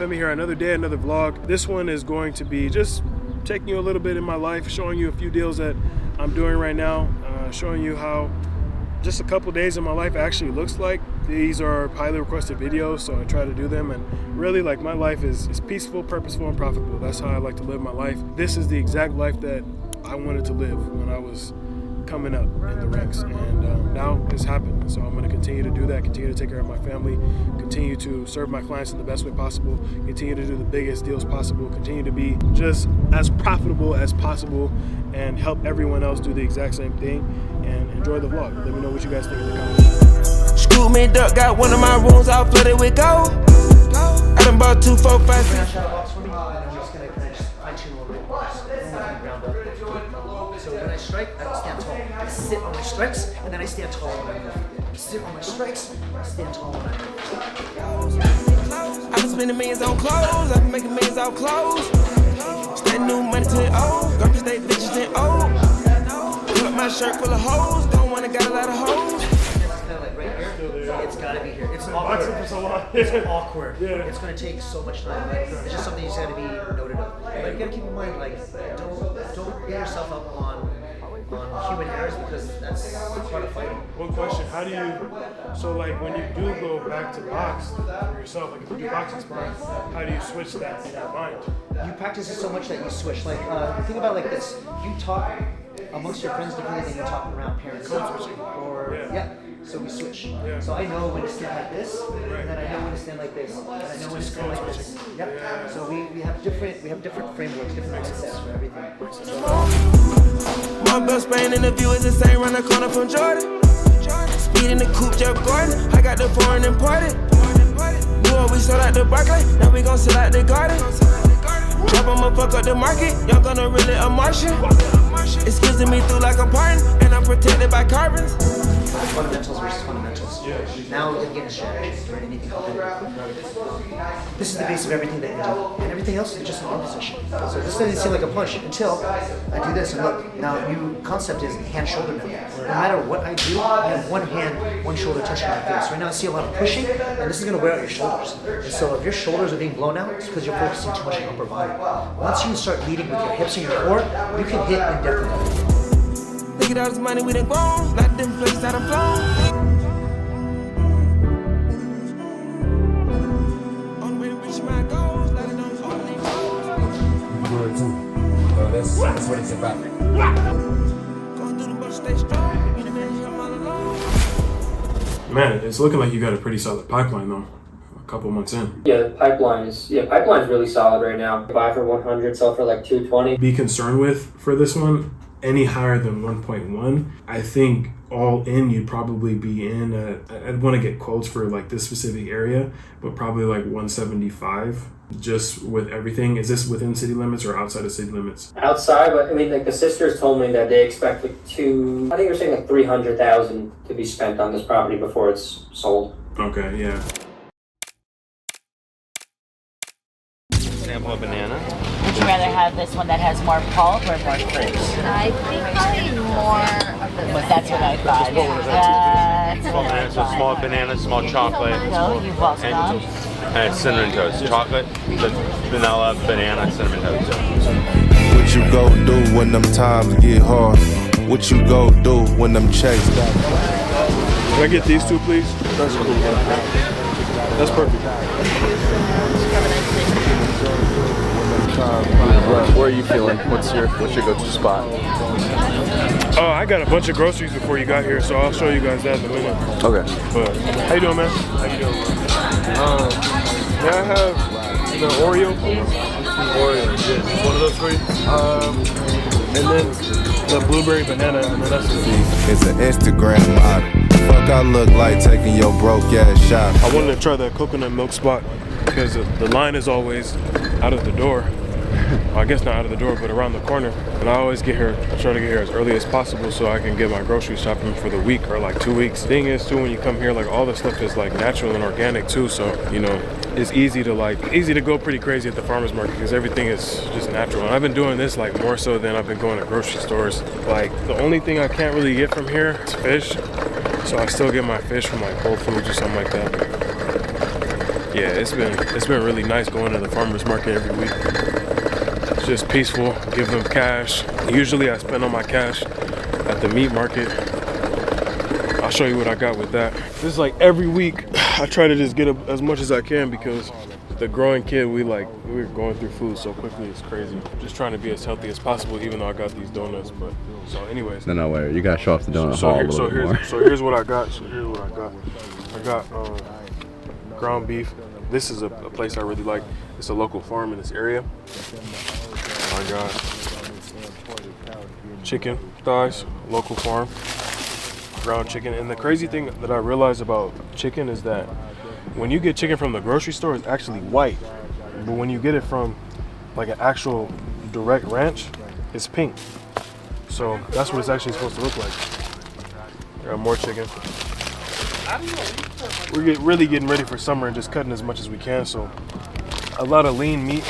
family here, another day, another vlog. This one is going to be just taking you a little bit in my life, showing you a few deals that I'm doing right now, showing you how just a couple days in my life actually looks like. These are highly requested videos, so I try to do them, and really, like, my life is peaceful, purposeful, and profitable. That's how I like to live my life. This is the exact life that I wanted to live when I was coming up in the ranks, and now it's happened. So I'm going to continue to do that, continue to take care of my family, continue to serve my clients in the best way possible, continue to do the biggest deals possible, continue to be just as profitable as possible, and help everyone else do the exact same thing, and enjoy the vlog. Let me know what you guys think in the comments. Scoop me duck, got one of my rooms all flooded with gold. I done bought 2, 4, 5, 6. So when I strike, I don't stand tall. I sit on my strikes, and then I stand tall when I move. I sit on my strikes, I stand tall when I move. I've been spending millions on clothes, I've been making millions off clothes. Spend new money to the old, got to stay bitches and old. Pull up my shirt full of hoes, don't wanna got a lot of hoes. Like right here, it's gotta be here. It's awkward. It's awkward. Yeah. It's gonna take so much time. Like, it's just something you just gotta be noted of. But you gotta keep in mind, like, don't get yourself up on human errors, because that's part of fighting. One question: how do you? So, like, when you do go back to box for yourself, like if you do boxing sparring, how do you switch that in your mind? You practice it so much that you switch. Like, think about it like this: you talk amongst your friends differently than you talk around parents. Code switching. Or yeah. So we switch. Yeah. So I know when to stand like this, and then I know when to stand like this, and I know when to stand like this. Yep. Yeah. So we have different frameworks, different mindsets for everything. My best friend in the view is the same round the corner from Jordan. Speed in the coupe, Jeff Gordon. I got the foreign imported. Knew what we sold out the Barclay, now we gon' sell out the garden. Drop 'em fuck up the market, y'all gonna really a Martian. It's squeezing me through like a pardon, and I'm protected by carbons. Fundamentals versus fundamentals. Yeah. Now we get a strategy or anything competitive. This is the base of everything that you do, and everything else is just an arm position. So this doesn't seem like a punch until I do this, and look. Now, new concept is hand-shoulder now. No matter what I do, I have one hand, one shoulder touching my face. Right now I see a lot of pushing, and this is gonna wear out your shoulders. And so if your shoulders are being blown out, it's because you're focusing too much on upper body. Once you start leading with your hips and your core, you can hit indefinitely. Look at all this money we done grown, like them places that I'm flown. On the way to reach my goals, like I don't only goals. That's what it's about. Going through the bush, stay strong. You never hear all alone. Man, it's looking like you got a pretty solid pipeline though. A couple months in. Yeah, pipeline's really solid right now. Buy for 100, sell for like 220. Be concerned with for this one, any higher than 1.1. I think all in you'd probably be in I'd want to get quotes for like this specific area, but probably like 175 just with everything. Is this within city limits or outside of city limits? Outside, but I mean, like the sisters told me that they expect like I think they're saying like 300,000 to be spent on this property before it's sold. Okay, yeah. Sample of banana. Would you rather have this one that has more pulp or more fruit? I think probably more of the. But that's what I thought. Small banana, so small banana, small chocolate. No, you've also done. And it's cinnamon toast. Chocolate, the vanilla, banana, cinnamon toast. What you go do when them times get hard? What you go do when them checks got? Can I get these two, please? That's cool. That's perfect. Where are you feeling? What's your go-to spot? Oh, I got a bunch of groceries before you got here, so I'll show you guys that in a minute. Okay. But how you doing, man? How you doing? May I have the Oreo? Oreo, yeah. One of those for you? And then the blueberry banana, and then that's it. It's an Instagram model. Fuck, I look like taking your broke ass shot. I wanted to try that coconut milk spot because the line is always out of the door. Well, I guess not out of the door, but around the corner. And I always get here, I try to get here as early as possible so I can get my grocery shopping for the week or like 2 weeks. Thing is too, when you come here, like all the stuff is like natural and organic too. So, you know, it's easy to go pretty crazy at the farmer's market because everything is just natural. And I've been doing this like more so than I've been going to grocery stores. Like the only thing I can't really get from here is fish. So I still get my fish from like Whole Foods or something like that. Yeah, it's been really nice going to the farmers market every week. It's just peaceful, give them cash. Usually I spend all my cash at the meat market. I'll show you what I got with that. This is like every week I try to just get as much as I can because the growing kid, we're going through food so quickly, it's crazy. Just trying to be as healthy as possible, even though I got these donuts. But so anyways. No way. You gotta show off the donut haul a little bit more. So here's what I got. I got ground beef. This is a place I really like. It's a local farm in this area. I got chicken thighs, local farm, ground chicken. And the crazy thing that I realized about chicken is that when you get chicken from the grocery store, it's actually white. But when you get it from like an actual direct ranch, it's pink. So that's what it's actually supposed to look like. I got more chicken. We're really getting ready for summer and just cutting as much as we can. So a lot of lean meat,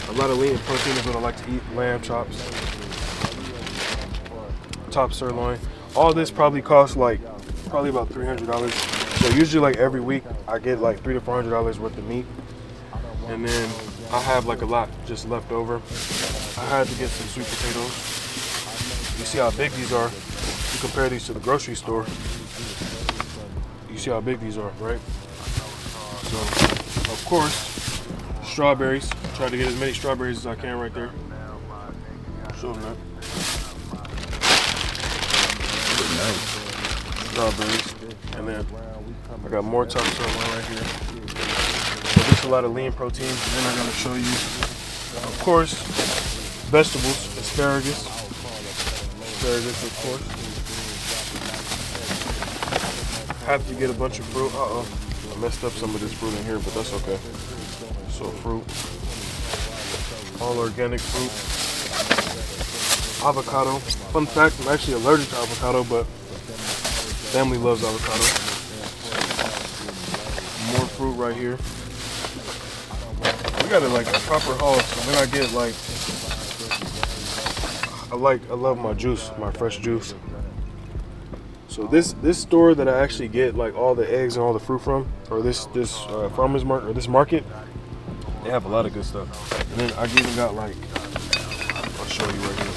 a lot of lean protein is what I like to eat. Lamb chops, top sirloin. All this probably costs probably about $300. So usually like every week I get like $300 to $400 worth of meat. And then I have like a lot just left over. I had to get some sweet potatoes. You see how big these are. You compare these to the grocery store. You see how big these are, right? So, of course, strawberries. Try to get as many strawberries as I can right there. Show them that. Strawberries. And then I got more top sirloin right here. So there's a lot of lean protein. And then I'm gonna show you, of course, vegetables, asparagus. Asparagus, of course. Have to get a bunch of fruit. Uh-oh. I messed up some of this fruit in here, but that's okay. So fruit. All organic fruit. Avocado. Fun fact, I'm actually allergic to avocado, but family loves avocado. More fruit right here. We got it like a proper haul, so then I get like, I love my juice, my fresh juice. So this store that I actually get like all the eggs and all the fruit from, or this farmer's market, or this market, they have a lot of good stuff. And then I even got like, I'll show you right here.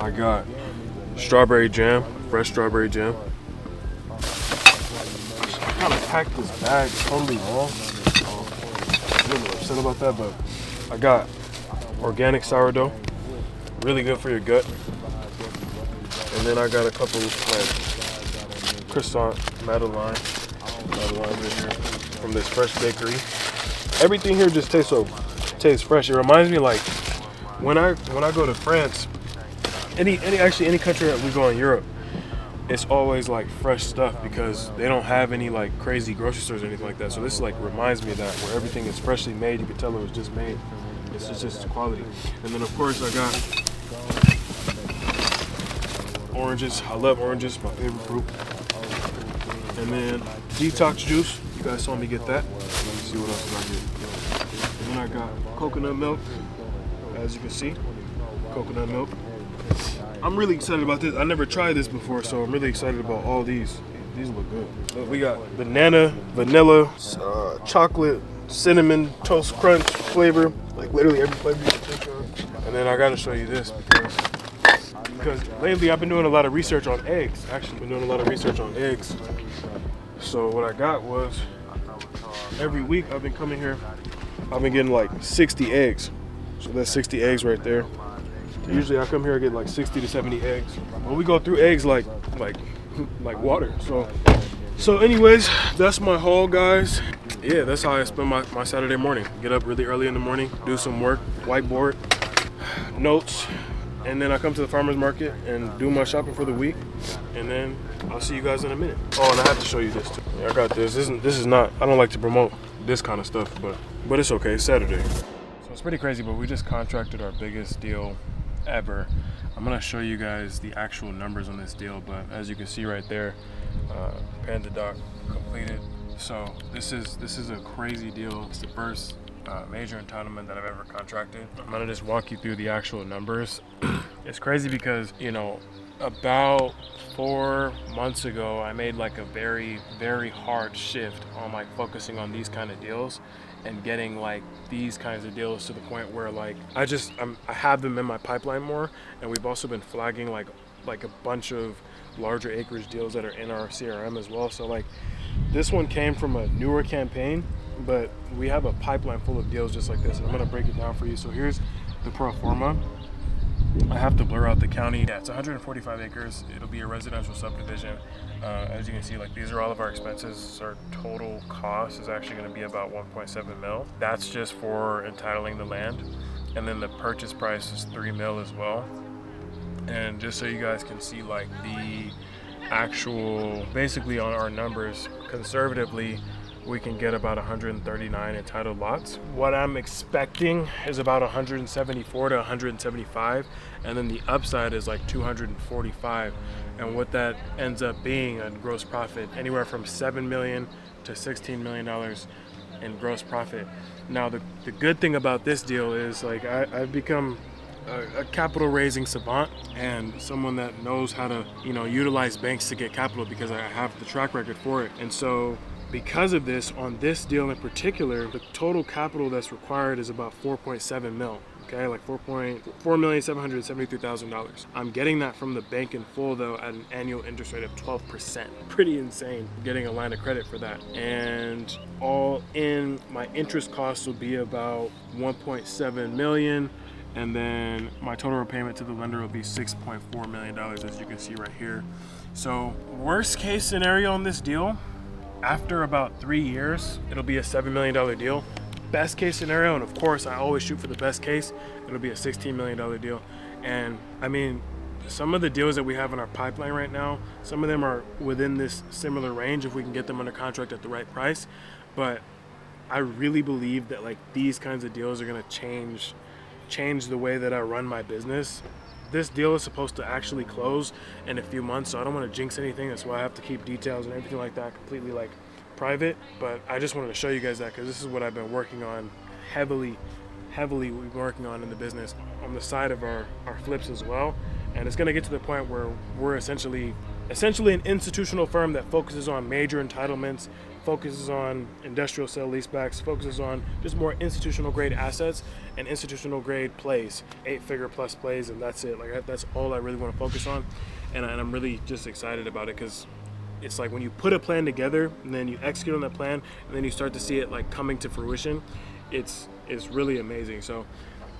I got strawberry jam, fresh strawberry jam. I kind of packed this bag totally wrong. I'm a little upset about that, but I got organic sourdough, really good for your gut. And then I got a couple like croissant Madeleine right here from this fresh bakery. Everything here just tastes fresh. It reminds me like when I go to France, any country that we go in Europe, it's always like fresh stuff because they don't have any like crazy grocery stores or anything like that. So this like reminds me of that, where everything is freshly made. You can tell it was just made. It's just quality. And then of course I got oranges. I love oranges, my favorite fruit. And then detox juice. You guys saw me get that. Let me see what else I get. And then I got coconut milk. As you can see, coconut milk. I'm really excited about this. I never tried this before, so I'm really excited about all these. These look good. We got banana, vanilla, chocolate, cinnamon, toast crunch flavor. Like literally every flavor you can think of. And then I gotta show you this because lately I've been doing a lot of research on eggs. Actually, been doing a lot of research on eggs. So what I got was, every week I've been coming here, I've been getting like 60 eggs. So that's 60 eggs right there. Usually I come here and get like 60 to 70 eggs. But we go through eggs like water. So anyways, that's my haul, guys. Yeah, that's how I spend my Saturday morning. Get up really early in the morning, do some work, whiteboard, notes, and then I come to the farmer's market and do my shopping for the week. And then I'll see you guys in a minute. Oh, and I have to show you this too. Yeah, I got this. This is not, I don't like to promote this kind of stuff, but it's okay, it's Saturday. So it's pretty crazy, but we just contracted our biggest deal ever. I'm gonna show you guys the actual numbers on this deal, but as you can see right there, Panda Doc completed. So this is a crazy deal. It's the first major entitlement that I've ever contracted. I'm gonna just walk you through the actual numbers. It's crazy because, you know, About 4 months ago, I made like a very, very hard shift on like focusing on these kind of deals and getting like these kinds of deals to the point where like I have them in my pipeline more, and we've also been flagging like a bunch of larger acreage deals that are in our CRM as well. So like this one came from a newer campaign, but we have a pipeline full of deals just like this, and I'm gonna break it down for you. So here's the pro forma. I have to blur out the county. Yeah, it's 145 acres. It'll be a residential subdivision. As you can see, like these are all of our expenses. Our total cost is actually going to be about 1.7 mil. That's just for entitling the land, and then the purchase price is 3 mil as well. And just so you guys can see like the actual, basically on our numbers, conservatively, we can get about 139 entitled lots. What I'm expecting is about 174 to 175, and then the upside is like 245. And what that ends up being a gross profit, anywhere from $7 million to $16 million in gross profit. Now the good thing about this deal is like I've become a capital raising savant and someone that knows how to, you know, utilize banks to get capital because I have the track record for it. And so because of this, on this deal in particular, the total capital that's required is about 4.7 mil. Okay, like $4,773,000. I'm getting that from the bank in full though at an annual interest rate of 12%. Pretty insane, getting a line of credit for that. And all in, my interest costs will be about 1.7 million. And then my total repayment to the lender will be $6.4 million, as you can see right here. So worst case scenario on this deal, after about 3 years, it'll be a $7 million deal. Best case scenario, and of course I always shoot for the best case, it'll be a $16 million deal. And I mean, some of the deals that we have in our pipeline right now, some of them are within this similar range if we can get them under contract at the right price. But I really believe that like these kinds of deals are gonna change the way that I run my business. This deal is supposed to actually close in a few months, so I don't want to jinx anything. That's why I have to keep details and everything like that completely like private. But I just wanted to show you guys that because this is what I've been working on heavily we've been working on in the business on the side of our flips as well. And it's going to get to the point where we're essentially an institutional firm that focuses on major entitlements, focuses on industrial sale leasebacks, focuses on just more institutional grade assets and institutional grade plays, 8-figure plus plays, and that's it. Like that's all I really want to focus on, and I'm really just excited about it because it's like when you put a plan together and then you execute on that plan and then you start to see it like coming to fruition, it's really amazing. So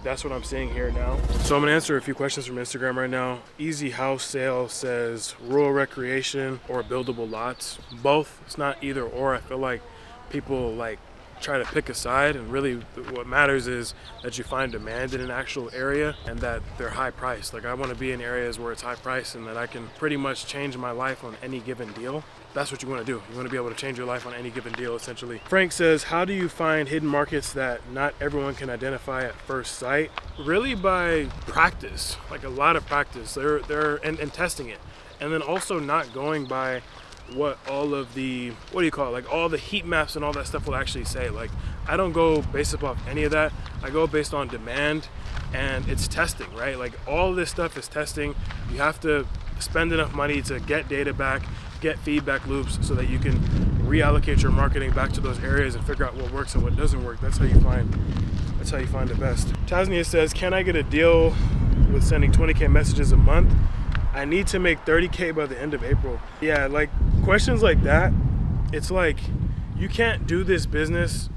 that's what I'm seeing here now. So I'm gonna answer a few questions from Instagram right now. Easy House Sale says rural recreation or buildable lots. Both, it's not either or. I feel like people like try to pick a side, and really what matters is that you find demand in an actual area and that they're high priced. Like I wanna be in areas where it's high priced and that I can pretty much change my life on any given deal. That's what you want to do. You want to be able to change your life on any given deal, essentially. Frank says, how do you find hidden markets that not everyone can identify at first sight? Really by practice, like a lot of practice. And testing it. And then also not going by what all of the, what do you call it? Like all the heat maps and all that stuff will actually say. Like I don't go based off any of that. I go based on demand, and it's testing, right? Like all this stuff is testing. You have to spend enough money to get data back, get feedback loops so that you can reallocate your marketing back to those areas and figure out what works and what doesn't work. That's how you find the best. Tasnia says, can I get a deal with sending 20K messages a month? I need to make 30K by the end of April. Yeah, like questions like that, it's like you can't do this business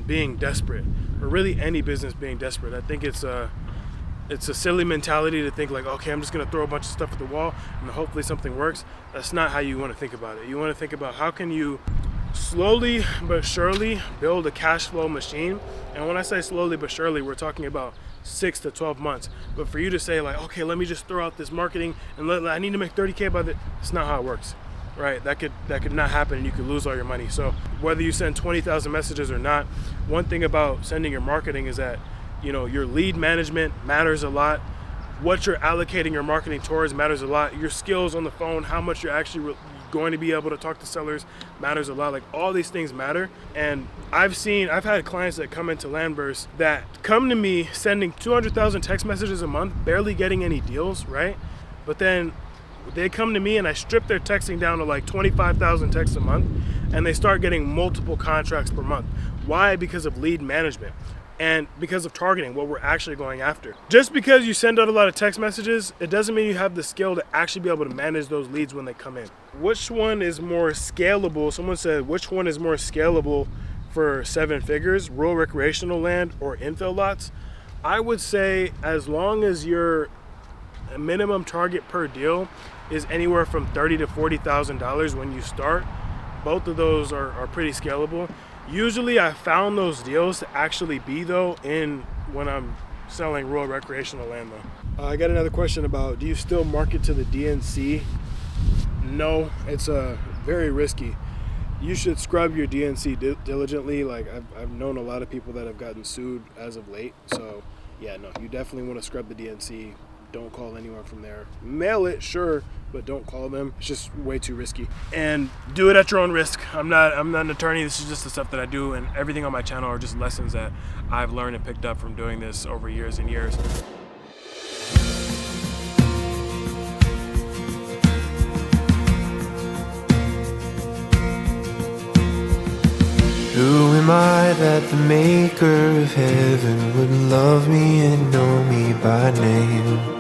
being desperate, or really any business being desperate. I think it's a silly mentality to think like, okay, I'm just gonna throw a bunch of stuff at the wall and hopefully something works. That's not how you want to think about it. You want to think about how can you slowly but surely build a cash flow machine. And when I say slowly but surely, we're talking about 6 to 12 months. But for you to say like, okay, let me just throw out this marketing and I need to make 30K by it's not how it works, right? That could not happen, and you could lose all your money. So whether you send 20,000 messages or not, one thing about sending your marketing is that, you know, your lead management matters a lot. What you're allocating your marketing towards matters a lot. Your skills on the phone, how much you're actually going to be able to talk to sellers matters a lot. Like all these things matter. And I've had clients that come into Landburst that come to me sending 200,000 text messages a month, barely getting any deals, right? But then they come to me and I strip their texting down to like 25,000 texts a month, and they start getting multiple contracts per month. Why? Because of lead management and because of targeting, what we're actually going after. Just because you send out a lot of text messages, it doesn't mean you have the skill to actually be able to manage those leads when they come in. Which one is more scalable? Someone said, which one is more scalable for 7 figures, rural recreational land or infill lots? I would say as long as your minimum target per deal is anywhere from $30,000 to $40,000 when you start, both of those are pretty scalable. Usually I found those deals to actually be though in when I'm selling rural recreational land though. I got another question about, do you still market to the DNC? No, it's very risky. You should scrub your DNC diligently. Like I've known a lot of people that have gotten sued as of late. So yeah, no, you definitely want to scrub the DNC. Don't call anyone from there. Mail it, sure, but don't call them. It's just way too risky. And do it at your own risk. I'm not an attorney. This is just the stuff that I do, and everything on my channel are just lessons that I've learned and picked up from doing this over years and years. Who am I that the maker of heaven would love me and know me by name?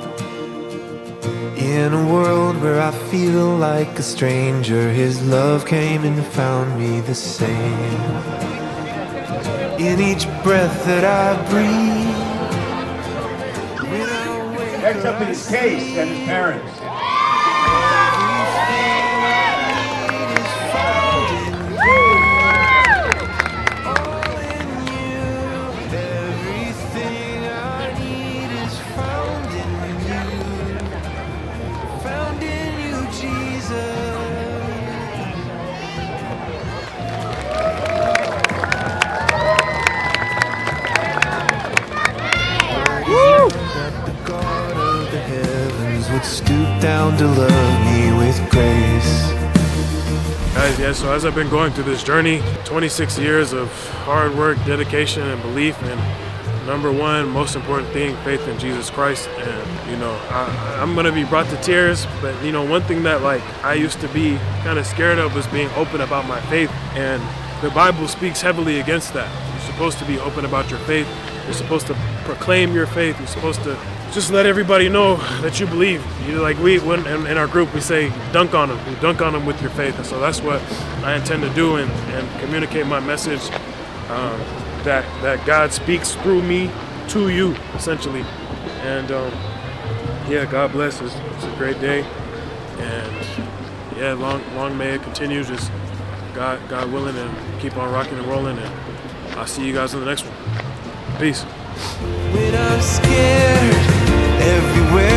In a world where I feel like a stranger, His love came and found me the same. In each breath that I breathe, Next up is Case and his parents. would stoop down to love me with grace. Guys, yeah, so as I've been going through this journey, 26 years of hard work, dedication, and belief, and number one, most important thing, faith in Jesus Christ. And, you know, I'm gonna be brought to tears, but, you know, one thing that, like, I used to be kind of scared of was being open about my faith, and the Bible speaks heavily against that. You're supposed to be open about your faith. You're supposed to proclaim your faith. You're supposed to just let everybody know that you believe. You like when in our group we say dunk on them. You dunk on them with your faith, and so that's what I intend to do and communicate my message that God speaks through me to you, essentially. And yeah, God bless. It's a great day, and yeah, long may it continue. Just God willing, and keep on rocking and rolling. And I'll see you guys in the next one. Peace. When I'm scared, everywhere